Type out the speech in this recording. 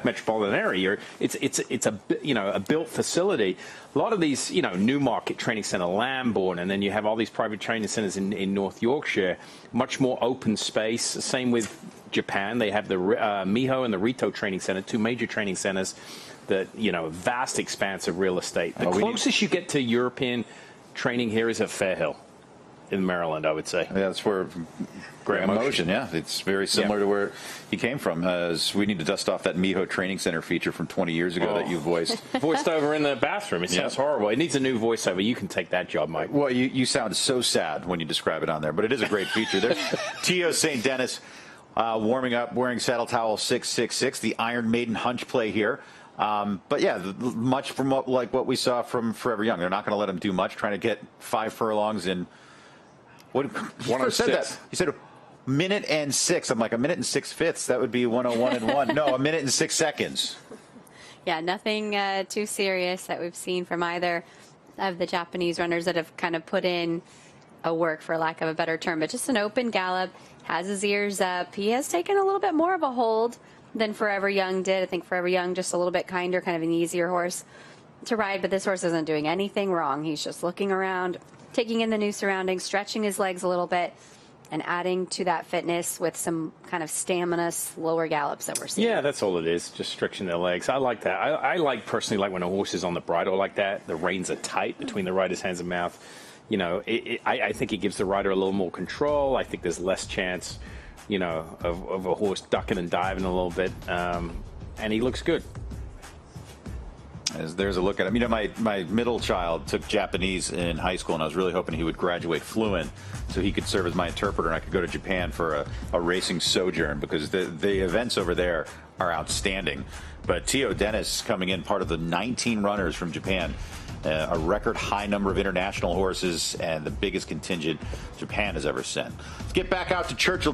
metropolitan area. It's a a built facility. A lot of these, Newmarket Training Centre, Lambourne, and then you have all these private training centres in North Yorkshire, much more open space. Same with Japan. They have the Miho and the Rito Training Centre, two major training centres that, a vast expanse of real estate. The closest you get to European training here is at Fairhill in Maryland, I would say. Yeah, that's where Graham Motion, it's very similar to where he came from. We need to dust off that Miho Training Center feature from 20 years ago that you voiced. Voiced over in the bathroom. It sounds horrible. It needs a new voiceover. You can take that job, Mike. Well, you sound so sad when you describe it on there, but it is a great feature. There's O St. Denis warming up, wearing saddle towel 666, the Iron Maiden hunch play here. But yeah, much from like what we saw from Forever Young. They're not going to let him do much, trying to get 5 furlongs in. What said that? He said a minute and 6. I'm like, a minute and 6/5. That would be 1:01 and 1. No, a minute and 6 seconds. Yeah, nothing too serious that we've seen from either of the Japanese runners that have kind of put in a work, for lack of a better term, but just an open gallop, has his ears up. He has taken a little bit more of a hold than Forever Young did. I think Forever Young just a little bit kinder, kind of an easier horse to ride, but this horse isn't doing anything wrong. He's just looking around, taking in the new surroundings, stretching his legs a little bit, and adding to that fitness with some kind of stamina, slower gallops that we're seeing. Yeah, that's all it is, just stretching their legs. I like that. I personally like when a horse is on the bridle like that. The reins are tight between the rider's hands and mouth. I think it gives the rider a little more control. I think there's less chance, of a horse ducking and diving a little bit. And he looks good. As there's a look at him. My middle child took Japanese in high school, and I was really hoping he would graduate fluent so he could serve as my interpreter and I could go to Japan for a racing sojourn, because the events over there are outstanding. But O Dennis coming in, part of the 19 runners from Japan, a record high number of international horses, and the biggest contingent Japan has ever sent. Let's get back out to Churchill.